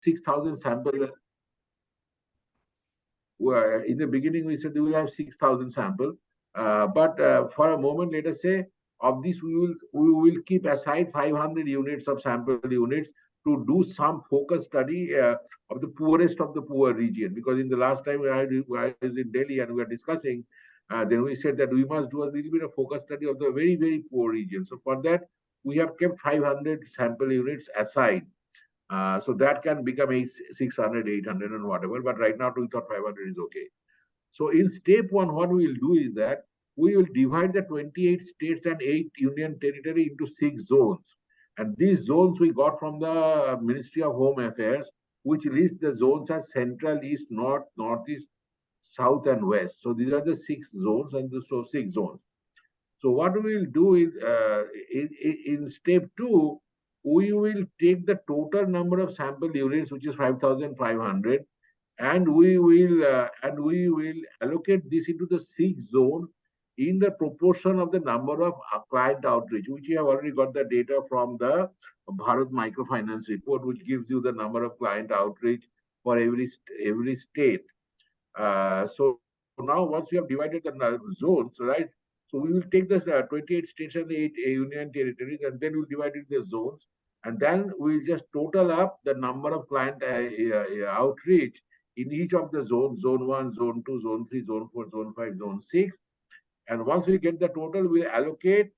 6,000 sample. In the beginning, we said we will have 6,000 sample. But for a moment, let us say, of this, we will keep aside 500 units of sample units to do some focus study of the poorest of the poor region. Because in the last time I was in Delhi and we were discussing, then we said that we must do a little bit of focus study of the very, very poor region. So for that, we have kept 500 sample units aside. So that can become 600, 800 and whatever. But right now, we thought 500 is okay. So in step one, what we will do is that we will divide the 28 states and 8 union territory into 6 zones. And these zones we got from the Ministry of Home Affairs, which lists the zones as central, east, north, northeast, south, and west. So these are the 6 zones, and so 6 zones. So what we will do is in step 2, we will take the total number of sample units, which is 5,500, and we will allocate this into the 6 zone in the proportion of the number of client outreach, which you have already got the data from the Bharat Microfinance report, which gives you the number of client outreach for every state. So now once we have divided the zones, right? So we will take the 28 states and the 8 union territories, and then we'll divide it into zones, and then we'll just total up the number of client outreach in each of the zones: zone 1, zone 2, zone 3, zone 4, zone 5, zone 6. And once we get the total, we'll allocate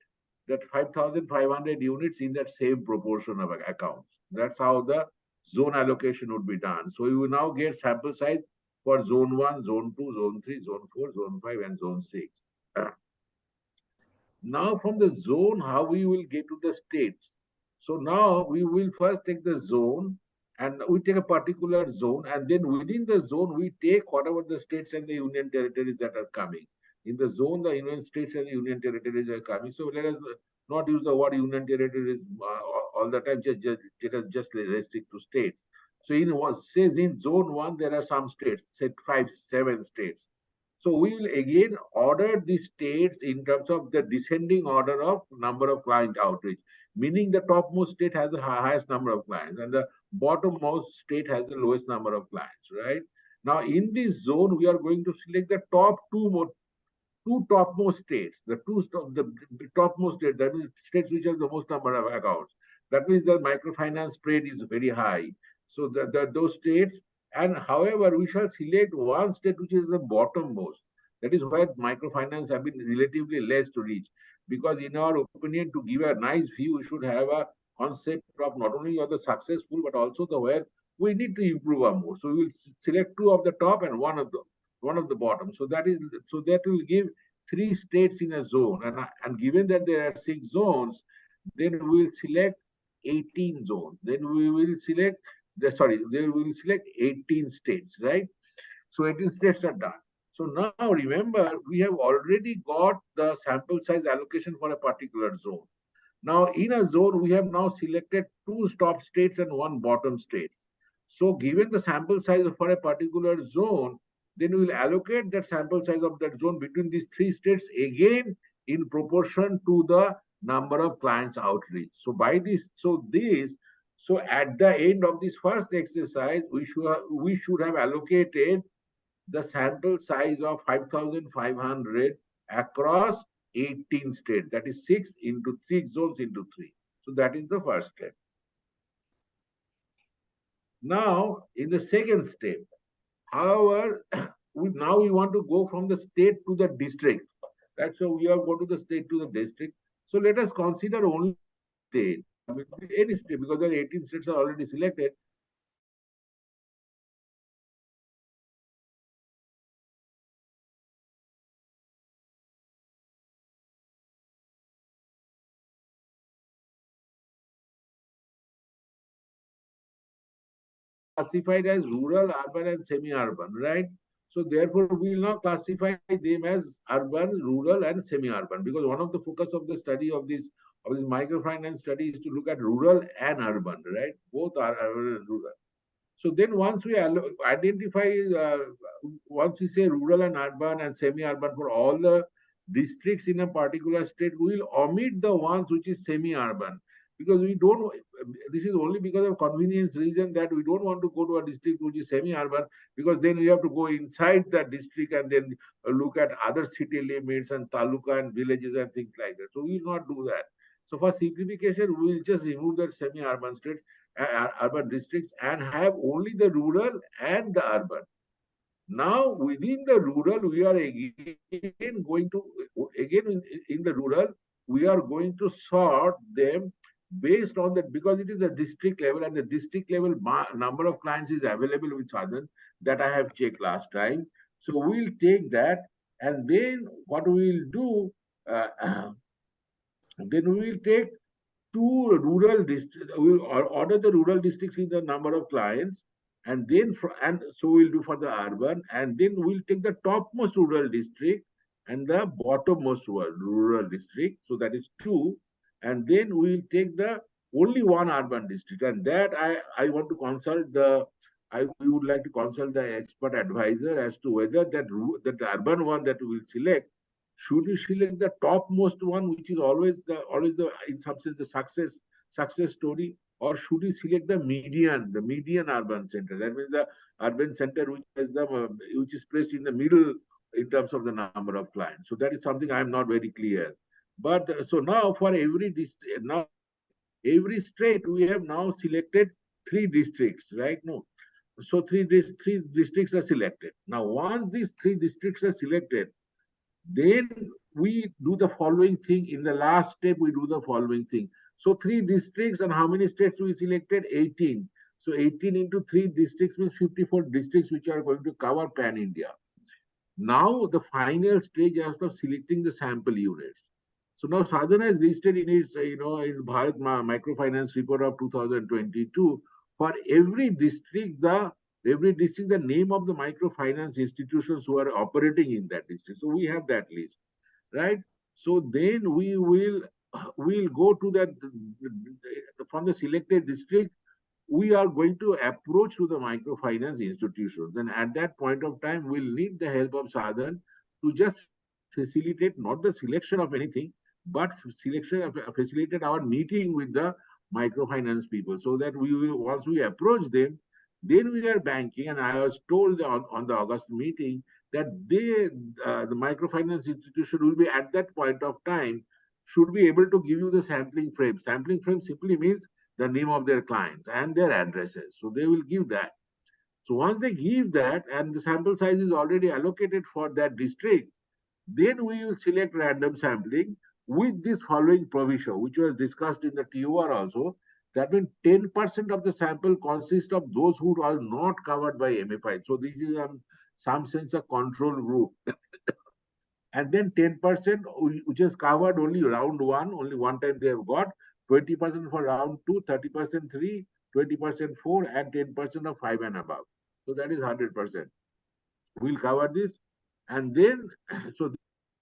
that 5,500 units in that same proportion of accounts. That's how the zone allocation would be done. So you will now get sample size for zone 1, zone 2, zone 3, zone 4, zone 5, and zone 6. Now from the zone, how we will get to the states. So now we will first take the zone, and we take a particular zone, and then within the zone, we take whatever the states and the union territories that are coming. In the zone, the union states and the union territories are coming. So let us not use the word union territories all the time, let us just restrict to states. So in what says in zone 1, there are some states, say 5, 7 states. So we will again order the states in terms of the descending order of number of client outreach, meaning the topmost state has the highest number of clients and the bottommost state has the lowest number of clients, right? Now in this zone, we are going to select the top two topmost states, the topmost states, that means states which have the most number of accounts. That means the microfinance spread is very high. So those states. And however, we shall select one state which is the bottommost. That is where microfinance have been relatively less to reach. Because in our opinion, to give a nice view, we should have a concept of not only of the successful, but also the where we need to improve our more. So we will select 2 of the top and one of the bottom. So that will give 3 states in a zone. And given that there are 6 zones, then we will select 18 zones. Then we will select they will select 18 states, right? So 18 states are done. So now remember, we have already got the sample size allocation for a particular zone. Now in a zone, we have now selected 2 top states and 1 bottom state. So given the sample size for a particular zone, then we will allocate that sample size of that zone between these 3 states again in proportion to the number of clients outreach. So by this, so at the end of this first exercise, we should have allocated the sample size of 5,500 across 18 states. That is 6 zones into 3. So that is the first step. Now, in the second step, however, now we want to go from the state to the district. That's why we are going to the state to the district. So let us consider only state. Any state, because the 18 states are already selected. Classified as rural, urban, and semi-urban, right? So therefore, we will now classify them as urban, rural, and semi-urban, because one of the focus of the study of this microfinance study is to look at rural and urban, right? Both are urban and rural. So then once we identify, once we say rural and urban and semi-urban for all the districts in a particular state, we will omit the ones which is semi-urban, because we don't. This is only because of convenience reason that we don't want to go to a district which is semi-urban, because then we have to go inside that district and then look at other city limits and taluka and villages and things like that. So we will not do that. So for simplification, we will just remove that semi-urban states, urban districts, and have only the rural and the urban. Now, within the rural, we are again going to, again in the rural, we are going to sort them based on that, because it is a district level, and the district level number of clients is available with Southern, that I have checked last time. So we'll take that, and then what we'll do, uh, then we'll take two rural districts. We will order the rural districts in the number of clients, and then and so we'll do for the urban, and then we'll take the topmost rural district and the bottommost rural district. So that is two, and then we'll take the only one urban district, and that I want to consult the. We would like to consult the expert advisor as to whether that the urban one that we will select, should you select the topmost one, which is always the in some sense the success story, or should you select the median urban center? That means the urban center which is placed in the middle in terms of the number of clients. So that is something I am not very clear. But so now for every district, now every state we have now selected three districts, right? No, so three districts are selected. Now once these three districts are selected, then we do the following thing. In the last step, we do the following thing. So three districts, and how many states we selected? 18. So 18 into three districts means 54 districts which are going to cover pan India. Now the final stage after selecting the sample units. So now Sadhana has listed in its, in Bharat Microfinance Report of 2022, for every district, the name of the microfinance institutions who are operating in that district. So we have that list, right? So then we'll go to that from the selected district. We are going to approach to the microfinance institutions. And at that point of time, we'll need the help of Sadhan to just facilitate not the selection of anything, but facilitate our meeting with the microfinance people, so that we will, once we approach them, then we are banking. And I was told on the August meeting that the microfinance institution will be at that point of time should be able to give you the sampling frame. Sampling frame simply means the name of their clients and their addresses. So they will give that. So once they give that and the sample size is already allocated for that district, then we will select random sampling with this following provision, which was discussed in the TOR also. That means 10% of the sample consists of those who are not covered by MFI. So this is some sense a control group. And then 10% which is covered only round one, only one time they have got, 20% for round two, 30% three, 20% four, and 10% of five and above. So that is 100%. We'll cover this. And then, so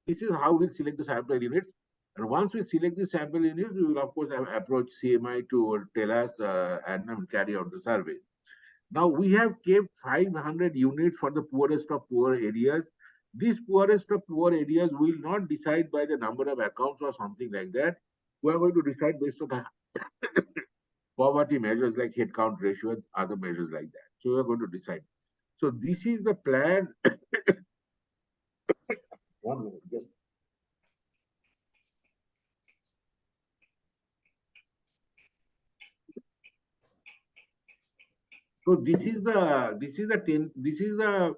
this is how we'll select the sample units. And once we select the sample units, we will, of course, approach CMI to tell us and carry out the survey. Now, we have kept 500 units for the poorest of poor areas. These poorest of poor areas will not decide by the number of accounts or something like that. We are going to decide based on poverty measures like headcount ratio and other measures like that. So we are going to decide. So this is the plan. One minute, just. So this is the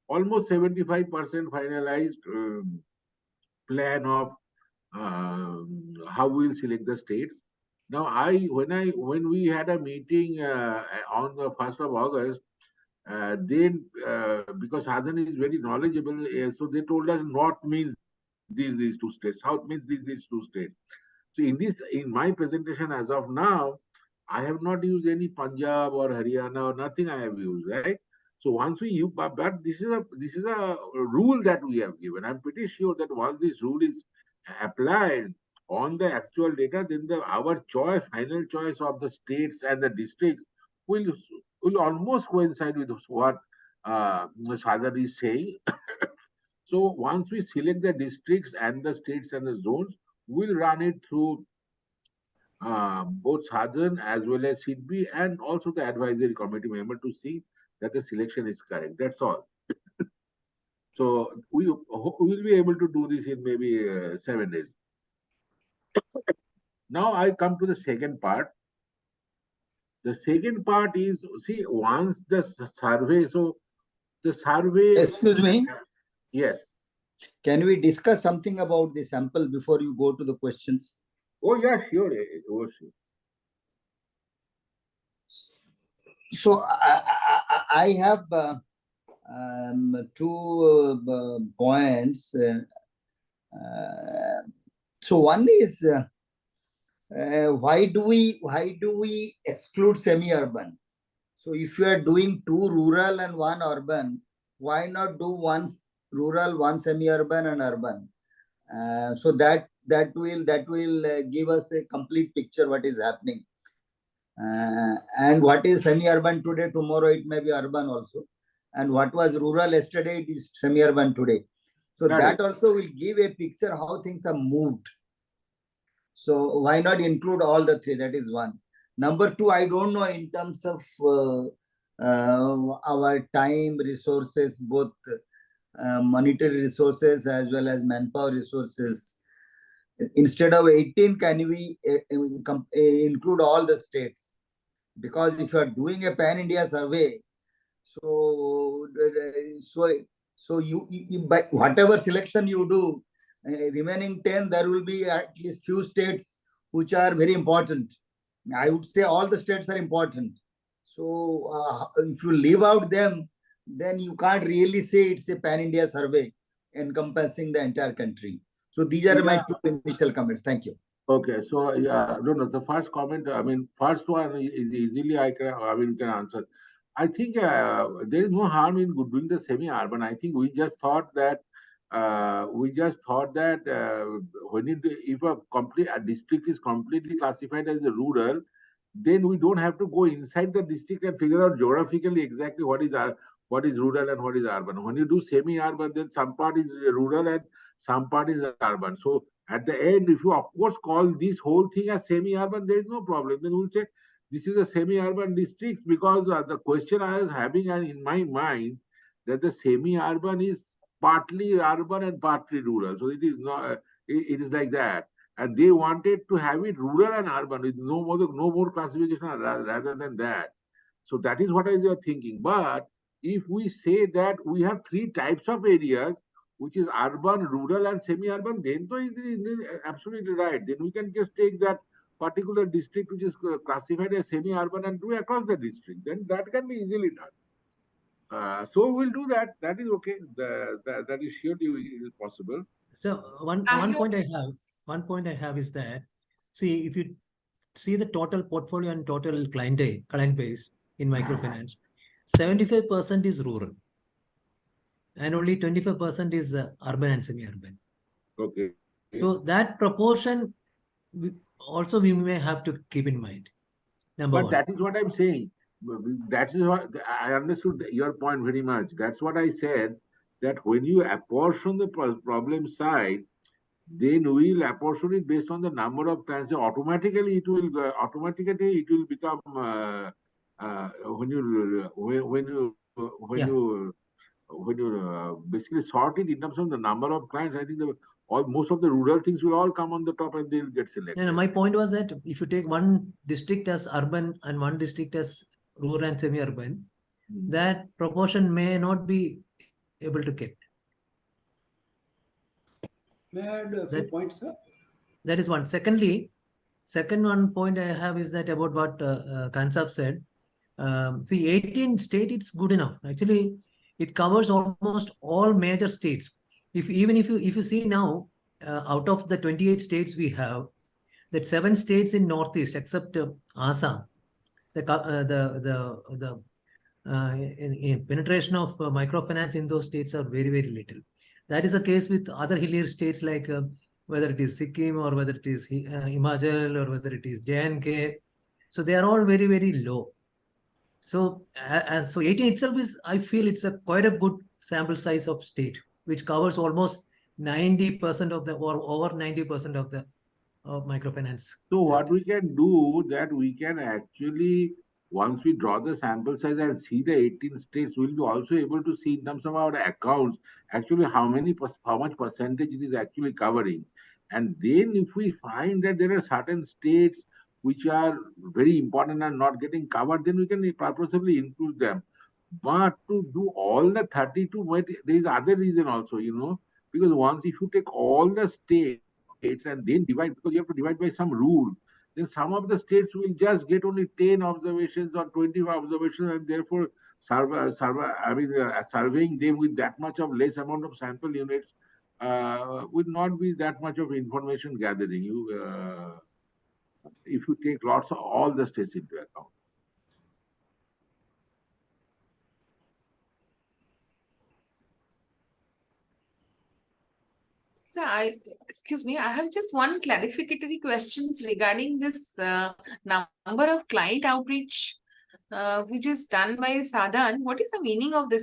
almost 75% finalized plan of how we will select the states. Now, when we had a meeting on the 1st of August, then because Sadhan is very knowledgeable, so they told us North means these two states, South means these two states. So in my presentation as of now, I have not used any Punjab or Haryana or nothing I have used, right? So once we use, but this is a rule that we have given. I'm pretty sure that once this rule is applied on the actual data, then our final choice of the states and the districts will will almost coincide with what Sadar is saying. So once we select the districts and the states and the zones, we'll run it through both Sadhan as well as sidbi and also the advisory committee member to see that the selection is correct. That's all. So we will be able to do this in maybe 7 days. Now I come to the second part. The second part is, see, once the survey, so the survey. Excuse me. Yes. Can we discuss something about the sample before you go to the questions? Oh, yeah, sure. Oh, sure. So I have two points. So one is why do we exclude semi-urban? So if you are doing 2 rural and 1 urban, why not do 1 rural, 1 semi-urban and urban? So that will give us a complete picture what is happening. And what is semi-urban today, tomorrow it may be urban also. And what was rural yesterday, it is semi-urban today. So that also will give a picture how things are moved. So why not include all the 3? That is one. Number 2, I don't know in terms of our time, resources, both monetary resources as well as manpower resources. Instead of 18, can we include all the states? Because if you are doing a pan-India survey, so you by whatever selection you do, remaining 10, there will be at least few states which are very important. I would say all the states are important. So if you leave out them, then you can't really say it's a pan-India survey encompassing the entire country. So these are my 2 initial comments. Thank you. Okay, so yeah, no, the first comment, I mean, first one is easily can answer. I think there is no harm in doing the semi-urban. I think we just thought that when if a district is completely classified as a rural, then we don't have to go inside the district and figure out geographically exactly what is rural and what is urban. When you do semi-urban, then some part is rural and some part is urban. So at the end, if you of course call this whole thing as semi-urban, there is no problem. Then we'll say this is a semi-urban district, because the question I was having in my mind that the semi-urban is partly urban and partly rural. So it is not. It is like that, and they wanted to have it rural and urban with no more classification rather than that. So that is what I was thinking. But if we say that we have 3 types of areas, which is urban, rural, and semi-urban, then so it is absolutely right. Then we can just take that particular district which is classified as semi-urban and do across the district. Then that can be easily done. So we'll do that. That is okay. That is surely possible. So one point I have is that, see, if you see the total portfolio and total client base in microfinance, 75% is rural, and only 25% is urban and semi-urban. Okay. So that proportion also we may have to keep in mind. Number one. That is what I'm saying. That is what I understood your point very much. That's what I said, that when you apportion the problem side, then we'll apportion it based on the number of clients. So automatically it will become when you basically sort it in terms of the number of clients. I think most of the rural things will all come on the top and they'll get selected. No, my point was that if you take one district as urban and one district as rural and semi-urban, that proportion may not be able to keep. May I add a few points, sir? That is one. Second one point I have is that about what Kansab said. See, 18 states, it's good enough. Actually, it covers almost all major states. If you see now, out of the 28 states we have, that 7 states in Northeast, except Assam, the penetration of microfinance in those states are very, very little. That is the case with other hillier states like whether it is Sikkim or whether it is Himachal or whether it is J&K. So they are all very, very low. So 18 itself is, I feel it's quite a good sample size of state, which covers almost 90% of the, or over 90% of the microfinance. So what sector. we can do that we can actually, once we draw the sample size and see the 18 states, we'll be also able to see in terms of our accounts actually how much percentage it is actually covering. And then if we find that there are certain states which are very important and not getting covered, then we can purposefully include them. But to do all the 32, there is other reason also, because once if you take all the states and then divide, because you have to divide by some rule, then some of the states will just get only 10 observations or 25 observations, and therefore surveying them with that much of less amount of sample units would not be that much of information gathering. If you take lots of all the states into account. So excuse me, I have just one clarificatory questions regarding this number of client outreach which is done by Sadhan. What is the meaning of this?